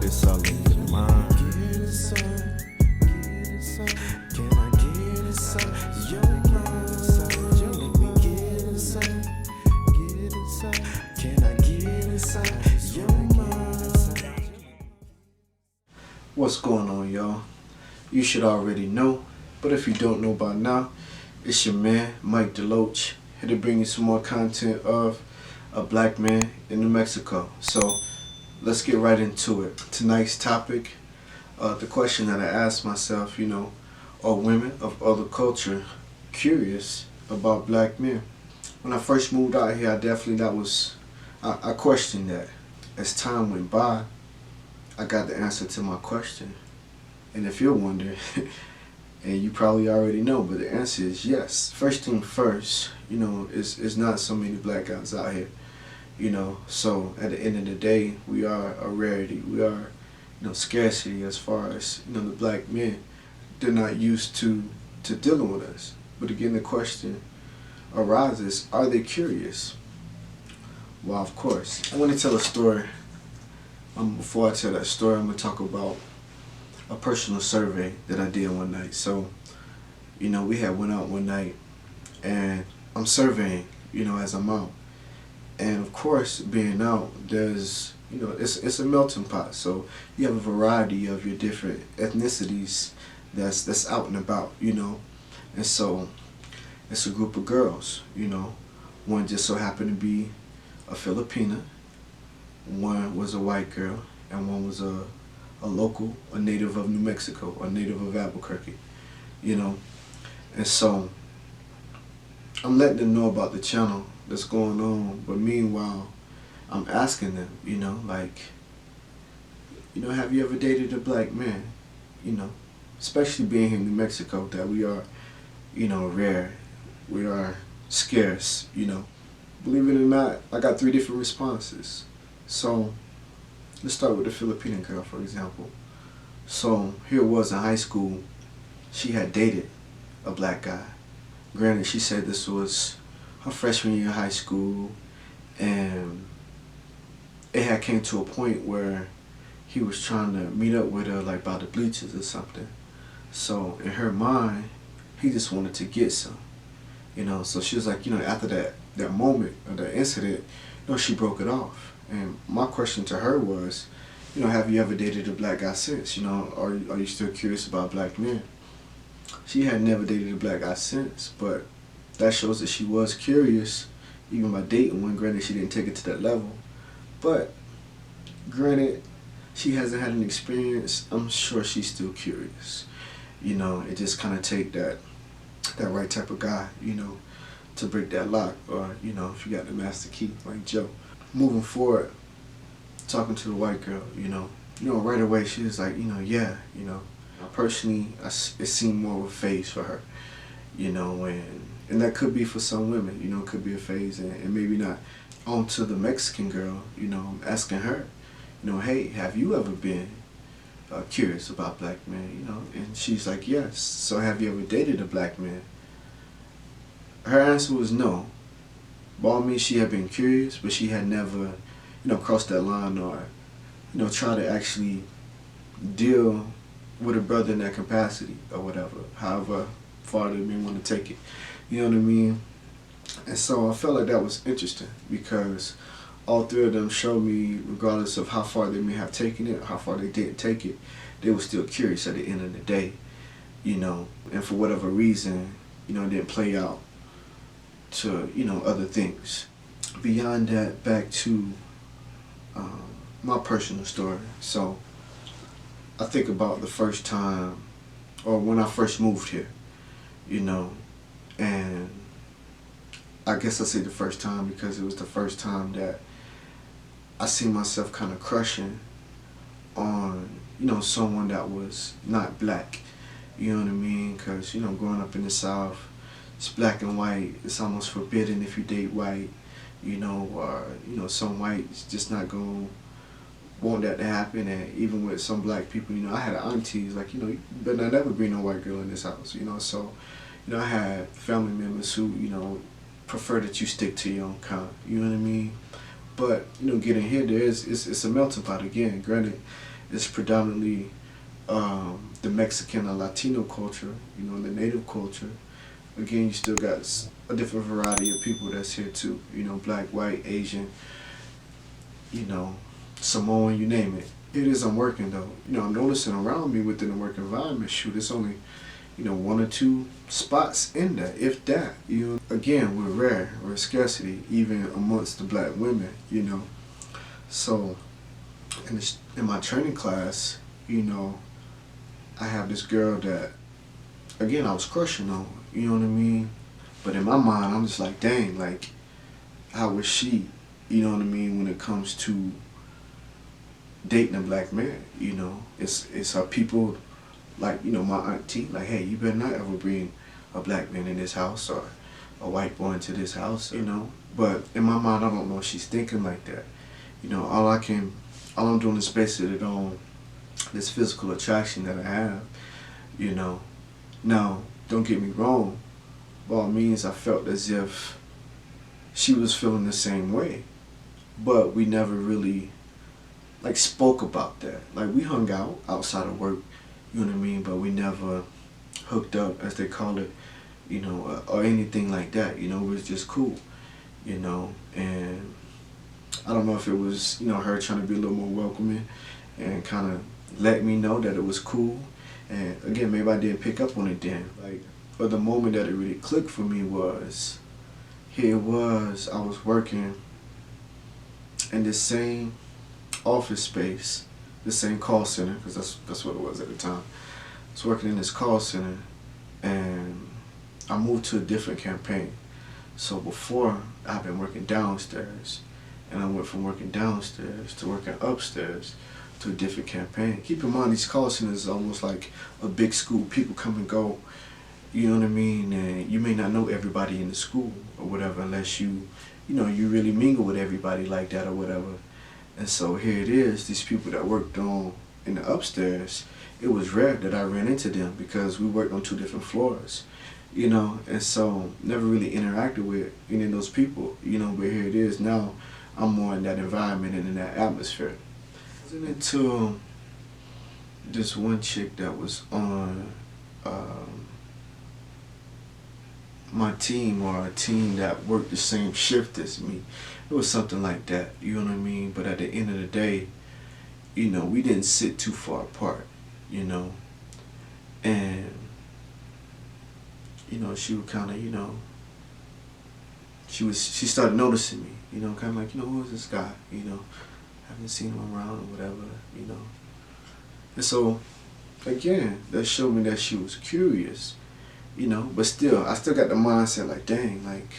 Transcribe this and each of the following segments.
it's all in your mind. Get inside, get inside. Can I get inside your mind? You make me get inside, get inside. Can I get inside your mind? What's going on, y'all? You should already know, but if you don't know by now, it's your man, Mike Deloach, here to bring you some more content of a black man in New Mexico. So let's get right into it. Tonight's topic, the question that I asked myself, are women of other culture curious about black men? When I first moved out here, I questioned that. As time went by, I got the answer to my question. And if you're wondering, and you probably already know, but the answer is yes. First thing first, it's not so many black guys out here, so at the end of the day, we are a rarity. We are, scarcity as far as, the black men. They're not used to dealing with us. But again, the question arises, are they curious? Well, of course. I want to tell a story. Before I tell that story, I'm going to talk about a personal survey that I did one night. So, we had went out one night, and I'm surveying, as I'm out. And of course, being out, there's, it's a melting pot. So you have a variety of your different ethnicities that's out and about, And so it's a group of girls, One just so happened to be a Filipina, one was a white girl, and one was a local, a native of New Mexico, a native of Albuquerque, And so I'm letting them know about the channel that's going on, but meanwhile, I'm asking them, have you ever dated a black man? Especially being here in New Mexico, that we are, rare, we are scarce, Believe it or not, I got 3 different responses. So let's start with the Filipino girl, for example. So here it was in high school, she had dated a black guy. Granted, she said this was her freshman year in high school, and it had came to a point where he was trying to meet up with her like by the bleachers or something. So in her mind, he just wanted to get some, So she was like, after that moment or that incident, she broke it off. And my question to her was, have you ever dated a black guy since? Are you still curious about black men? She had never dated a black guy since, but that shows that she was curious, even by dating one. Granted, she didn't take it to that level, but granted, she hasn't had an experience. I'm sure she's still curious. It just kind of take that right type of guy, to break that lock, or if you got the master key like Joe. Moving forward, talking to the white girl, right away she was like, yeah, personally, it seemed more of a phase for her, and that could be for some women, it could be a phase, and maybe not. On to the Mexican girl, I'm asking her, hey, have you ever been curious about black men, and she's like, yes. So have you ever dated a black man? Her answer was no. By all means, she had been curious, but she had never, crossed that line or, try to actually deal with a brother in that capacity or whatever, however far they may want to take it. You know what I mean? And so I felt like that was interesting because all 3 of them showed me, regardless of how far they may have taken it, or how far they didn't take it, they were still curious at the end of the day, and for whatever reason, it didn't play out to, other things. Beyond that, back to my personal story. So I think about the first time, or when I first moved here, and I guess I say the first time because it was the first time that I see myself kind of crushing on, someone that was not black. You know what I mean? Because, growing up in the South, it's black and white. It's almost forbidden if you date white, or, some whites just not going to want that to happen. And even with some black people, I had aunties, like, you better not ever bring no white girl in this house, So, I had family members who, prefer that you stick to your own kind, you know what I mean? But, getting here, it's a melting pot again. Granted, it's predominantly the Mexican or Latino culture, you know, the native culture. Again, you still got a different variety of people that's here too. You know, black, white, Asian, you know, Samoan, you name it. It is I'm working though. You know, I'm noticing around me within the work environment, shoot, it's only, you know, one or two spots in there, if that. You know, again, we're rare, we're scarcity, even amongst the black women, you know. So in my training class, you know, I have this girl that, again, I was crushing on, you know what I mean? But in my mind, I'm just like, dang, like, how was she, you know what I mean, when it comes to dating a black man, you know? It's her people, like, you know, my auntie, like, hey, you better not ever bring a black man in this house or a white boy into this house, you know? But in my mind, I don't know if she's thinking like that. You know, all I'm doing is basing it on this physical attraction that I have, you know. Now, don't get me wrong, by all means, I felt as if she was feeling the same way, but we never really, like, spoke about that. Like, we hung out outside of work, you know what I mean, but we never hooked up, as they call it, you know, or anything like that, you know. It was just cool, you know. And I don't know if it was, you know, her trying to be a little more welcoming and kind of let me know that it was cool. And again, maybe I didn't pick up on it then. Like, but the moment that it really clicked for me was, here it was, I was working in this same office space, the same call center, because that's what it was at the time. I was working in this call center, and I moved to a different campaign. So before, I've been working downstairs, and I went from working downstairs to working upstairs to a different campaign. Keep in mind, these call centers is almost like a big school. People come and go, you know what I mean? And you may not know everybody in the school or whatever, unless you know, you really mingle with everybody like that or whatever. And so here it is, these people that worked on in the upstairs, it was rare that I ran into them because we worked on two different floors, you know. And so never really interacted with any of those people, you know. But here it is now, I'm more in that environment and in that atmosphere. Wasn't until this one chick that was on my team, or a team that worked the same shift as me. It was something like that, you know what I mean? But at the end of the day, you know, we didn't sit too far apart, you know. And, you know, she would kind of, you know, she started noticing me, you know, kind of like, you know, who is this guy, you know? Haven't seen him around or whatever, you know. And so, again, that showed me that she was curious, you know. But still, I still got the mindset like, dang, like,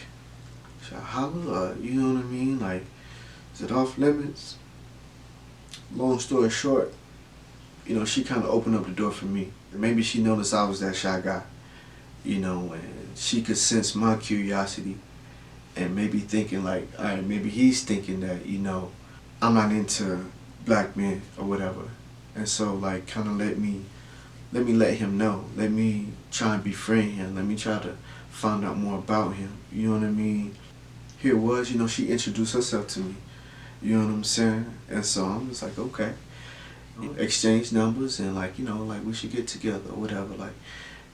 should I holler? You know what I mean? Like, is it off limits? Long story short, you know, she kind of opened up the door for me. Maybe she noticed I was that shy guy, you know, and she could sense my curiosity and maybe thinking like, all right, maybe he's thinking that, you know, I'm not into black men or whatever. And so, like, kind of let me let him know. Let me try and befriend him. Let me try to find out more about him. You know what I mean? Here it was, you know, she introduced herself to me. You know what I'm saying? And so I'm just like, okay. Exchange numbers and, like, you know, like, we should get together or whatever. Like,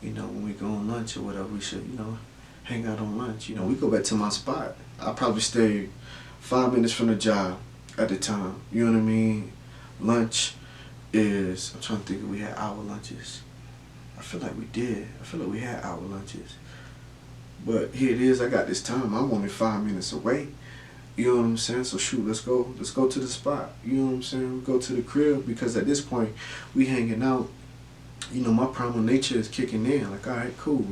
you know, when we go on lunch or whatever, we should, you know, hang out on lunch. You know, we go back to my spot. I probably stayed 5 minutes from the job at the time. You know what I mean? Lunch is, I'm trying to think if we had hour lunches. I feel like we did. I feel like we had hour lunches. But here it is, I got this time. I'm only 5 minutes away. You know what I'm saying? So shoot, let's go to the spot. You know what I'm saying? We go to the crib, because at this point we hanging out. You know, my primal nature is kicking in. Like, all right, cool.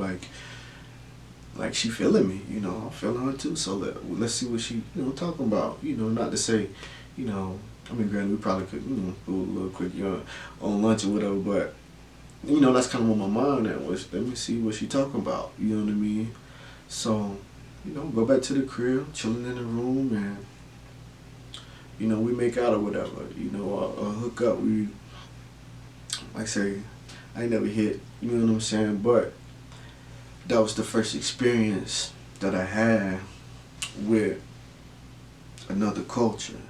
Like she feeling me. You know, I'm feeling her too. So let's see what she, you know, talking about. You know, not to say, you know, I mean, granted, we probably could, you know, go a little quick, you know, on lunch or whatever. But you know, that's kind of what my mind at was. Let me see what she talking about. You know what I mean? So, you know, go back to the crib, chilling in the room, and, you know, we make out or whatever, you know, or hook up. We, like I say, I ain't never hit, you know what I'm saying? But that was the first experience that I had with another culture.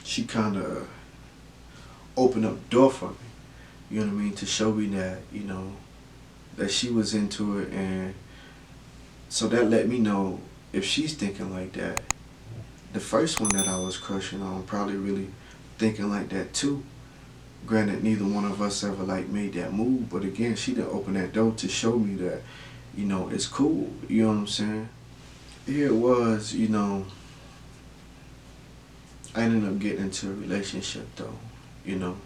She kind of opened up the door for me. You know what I mean? To show me that, you know, that she was into it, and so that let me know if she's thinking like that. The first one that I was crushing on probably really thinking like that too. Granted, neither one of us ever like made that move, but again, she done opened that door to show me that, you know, it's cool. You know what I'm saying? Here it was, you know, I ended up getting into a relationship though, you know,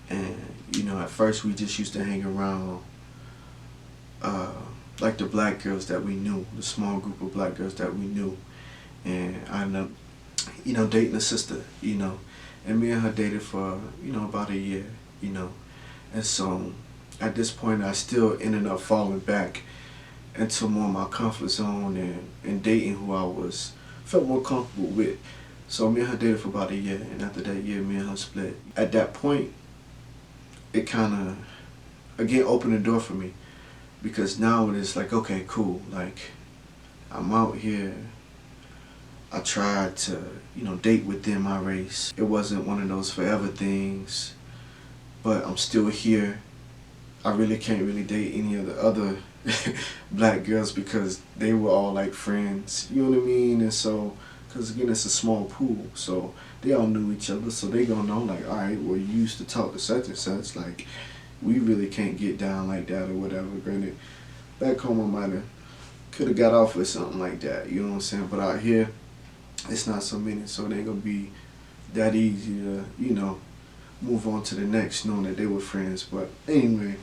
and you know, at first we just used to hang around, uh, like the black girls that we knew, the small group of black girls that we knew, and I ended up, you know, dating a sister, you know, and me and her dated for, you know, about a year, you know, and so at this point I still ended up falling back into more of my comfort zone and dating who I was felt more comfortable with. So me and her dated for about a year, and after that year, me and her split. At that point, it kind of again opened the door for me, because now it's like, okay, cool, like I'm out here. I tried to, you know, date within my race. It wasn't one of those forever things, but I'm still here. I really can't really date any of the other black girls because they were all like friends, you know what I mean? And so, because again, it's a small pool, so they all knew each other, so they gonna know, like, all right, well, you used to talk to such and such, like, we really can't get down like that or whatever. Granted, back home I might have, could have got off with something like that, you know what I'm saying? But out here, it's not so many, so it ain't gonna be that easy to, you know, move on to the next, knowing that they were friends. But anyway,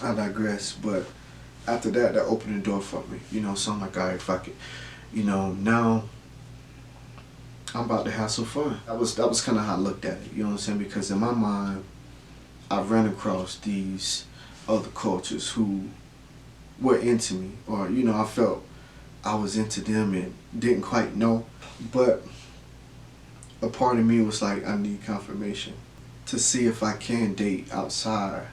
I digress. But after that, that opened the door for me, you know, so I'm like, all right, fuck it. You know, now I'm about to have some fun. That was kind of how I looked at it, you know what I'm saying? Because in my mind, I ran across these other cultures who were into me, or, you know, I felt I was into them and didn't quite know. But a part of me was like, I need confirmation to see if I can date outside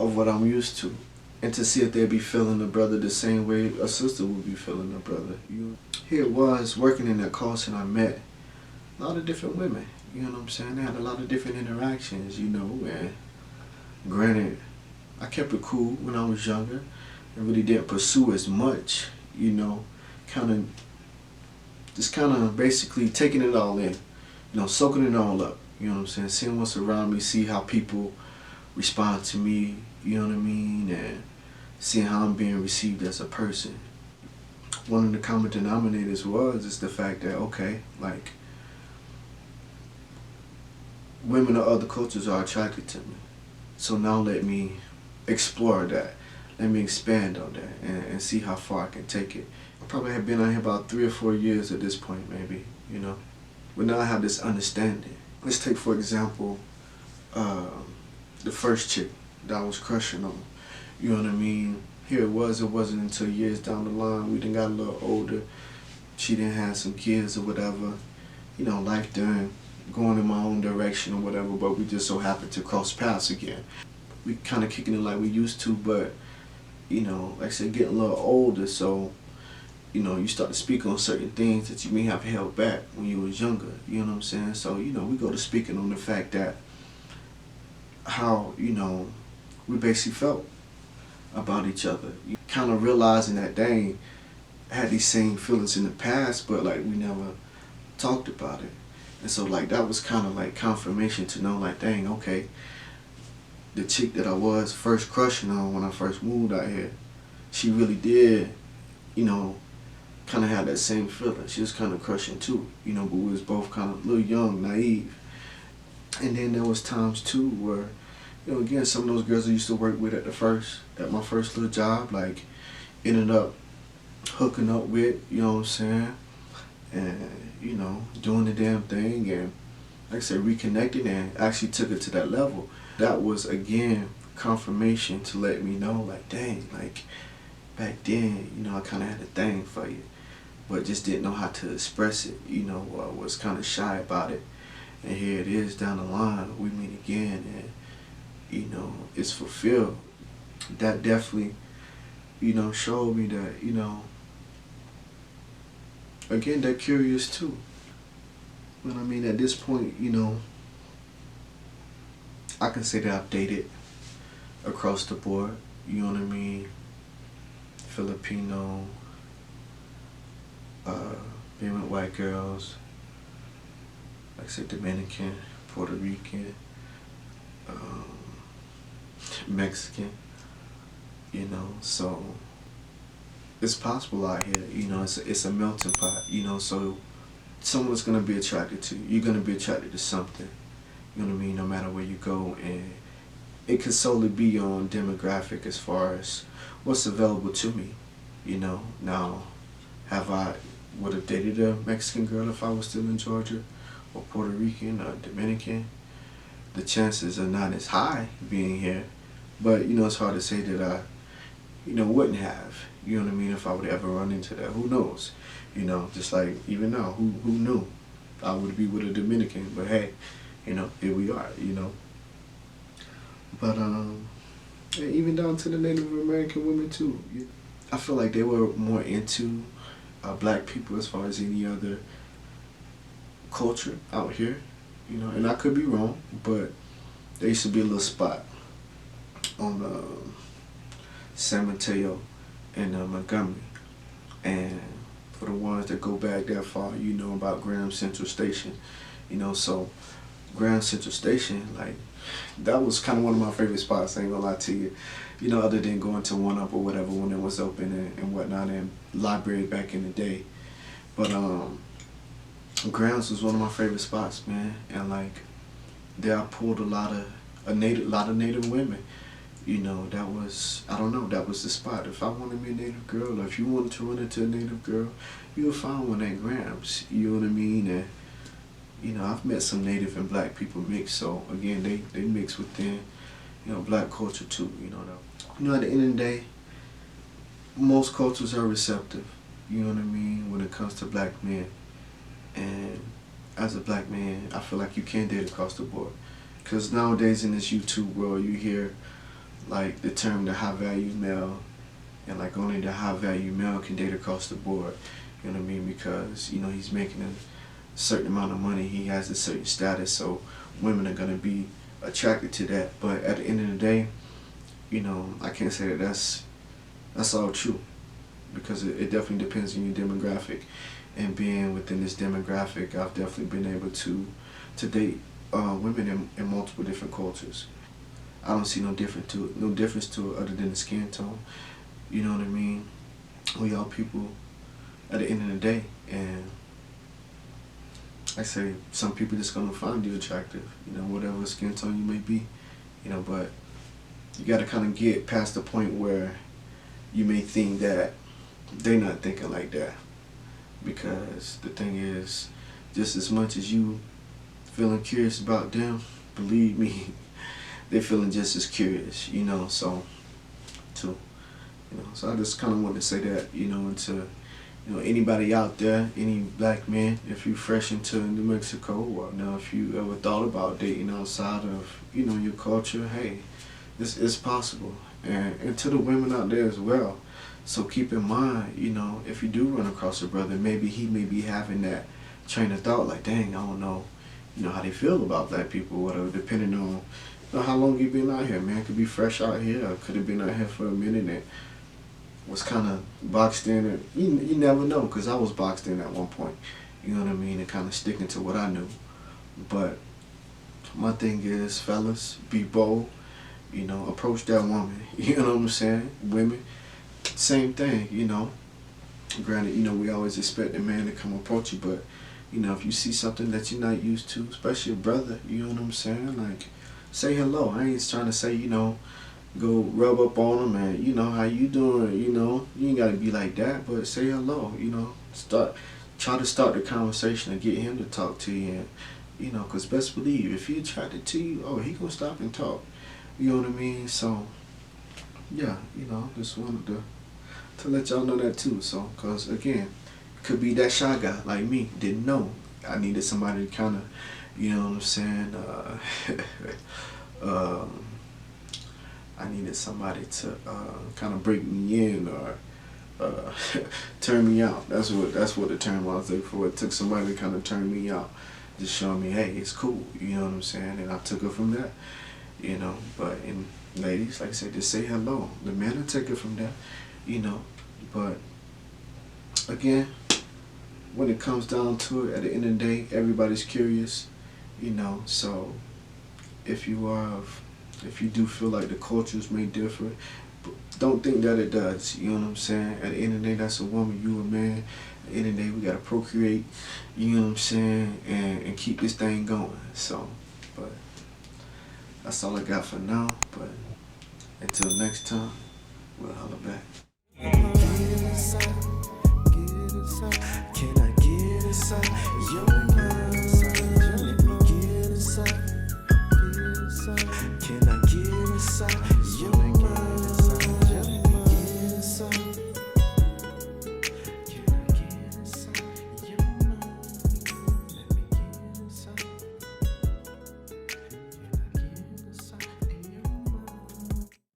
of what I'm used to, and to see if they'd be feeling a brother the same way a sister would be feeling a brother. Here it was, working in that call center, I met a lot of different women. You know what I'm saying? I had a lot of different interactions, you know, and granted, I kept it cool when I was younger and really didn't pursue as much, you know, just kind of basically taking it all in, you know, soaking it all up, you know what I'm saying? Seeing what's around me, see how people respond to me, you know what I mean, and seeing how I'm being received as a person. One of the common denominators is the fact that, okay, like, women of other cultures are attracted to me. So now let me explore that. Let me expand on that and see how far I can take it. I probably have been out here about 3 or 4 years at this point, maybe, you know. But now I have this understanding. Let's take, for example, the first chick that I was crushing on. You know what I mean? Here it wasn't until years down the line, we done got a little older. She didn't have some kids or whatever. You know, life done going in my own direction or whatever, but we just so happened to cross paths again. We kind of kicking it like we used to, but, you know, like I said, getting a little older, so, you know, you start to speak on certain things that you may have held back when you was younger, you know what I'm saying? So, you know, we go to speaking on the fact that how, you know, we basically felt about each other. You kind of realizing that, dang, I had these same feelings in the past, but like we never talked about it. And so like that was kind of like confirmation to know, like, dang, okay, the chick that I was first crushing on when I first moved out here, she really did, you know, kind of had that same feeling. She was kind of crushing too, you know, but we was both kind of a little young, naive. And then there was times too where, you know, again, some of those girls I used to work with at my first little job, like, ended up hooking up with, you know what I'm saying? And, you know, doing the damn thing, and like I said, reconnecting, and actually took it to that level. That was, again, confirmation to let me know, like, dang, like, back then, you know, I kind of had a thing for you, but just didn't know how to express it, you know, was kind of shy about it. And here it is down the line, we meet again, and, you know, it's fulfilled. That definitely, you know, showed me that, you know, again, they're curious too. But I mean, at this point, you know, I can say that I've dated across the board. You know what I mean? Filipino, uh, being with white girls, like I said, Dominican, Puerto Rican, um, Mexican. You know, so it's possible out here. You know, it's a melting pot. You know, so someone's gonna be attracted to you. You're gonna be attracted to something. You know what I mean? No matter where you go, and it could solely be on demographic as far as what's available to me. You know, now have I would have dated a Mexican girl if I was still in Georgia, or Puerto Rican, or Dominican? The chances are not as high being here, but you know it's hard to say that I, you know, wouldn't have. You know what I mean? If I would ever run into that, who knows? You know, just like even now, who knew I would be with a Dominican? But hey, you know, here we are. You know, but and even down to the Native American women too. I feel like they were more into black people as far as any other culture out here. You know, and I could be wrong, but there used to be a little spot on San Mateo and Montgomery, and for the ones that go back that far, you know about Graham Central Station. You know, so Graham Central Station, like, that was kind of one of my favorite spots, I ain't gonna lie to you. You know, other than going to One Up or whatever when it was open and whatnot, and library back in the day. But Graham's was one of my favorite spots, man. And like, there I pulled a lot of native women. You know, that was, I don't know, that was the spot. If I wanted me a native girl, or if you wanted to run into a native girl, you'll find one at Graham's. You know what I mean? And you know, I've met some native and black people mix, so again, they mix within, you know, black culture too, you know. You know, at the end of the day, most cultures are receptive, you know what I mean, when it comes to black men. And as a black man, I feel like you can date across the board. Because nowadays in this YouTube world, you hear like the term the high value male, and like only the high value male can date across the board, you know what I mean, because, you know, he's making a certain amount of money, he has a certain status, so women are going to be attracted to that. But at the end of the day, you know, I can't say that that's all true, because it definitely depends on your demographic. And being within this demographic, I've definitely been able to date women in multiple different cultures. I don't see no difference to it other than the skin tone. You know what I mean? We all people at the end of the day, and I say some people just gonna find you attractive, you know, whatever skin tone you may be, you know, but you gotta kind of get past the point where you may think that they're not thinking like that. Because the thing is, just as much as you feeling curious about them, believe me, they're feeling just as curious, you know, so, too. You know, so I just kind of want to say that, you know, and to, you know, anybody out there, any black men, if you fresh into New Mexico, or you know, if you ever thought about dating outside of, you know, your culture, hey, this is possible. And to the women out there as well. So keep in mind, you know, if you do run across a brother, maybe he may be having that train of thought, like, dang, I don't know, you know, how they feel about black people, whatever, depending on, you know, how long you been out here, man. Could be fresh out here, or could have been out here for a minute and was kind of boxed in. And you never know, because I was boxed in at one point, you know what I mean, and kind of sticking to what I knew. But my thing is, fellas, be bold, you know, approach that woman, you know what I'm saying, women. Same thing, you know. Granted, you know, we always expect a man to come approach you, but, you know, if you see something that you're not used to, especially a brother, you know what I'm saying? Like, say hello. I ain't trying to say, you know, go rub up on them and, you know, how you doing, you know. You ain't got to be like that, but say hello, you know. Try to start the conversation and get him to talk to you. And, you know, because best believe, if he attracted to you, oh, he going to stop and talk. You know what I mean? So, yeah, you know, just wanted to let y'all know that too. So, because again, could be that shy guy like me, didn't know. I needed somebody to kind of, you know what I'm saying, I needed somebody to kind of break me in, or turn me out. That's what the term I was looking for. It took somebody to kind of turn me out, just showing me, hey, it's cool, you know what I'm saying, and I took it from that. you know. But and ladies, like I said, just say hello. The men will take it from there, you know. But again, when it comes down to it, at the end of the day, everybody's curious, you know. So if you do feel like the cultures may differ, don't think that it does. You know what I'm saying? At the end of the day, that's a woman, you a man. At the end of the day, we gotta procreate. You know what I'm saying? And keep this thing going. So, but that's all I got for now. But until next time, we'll holla back. Get inside, get inside. Can I get inside your mind? Let me get inside, get inside. Can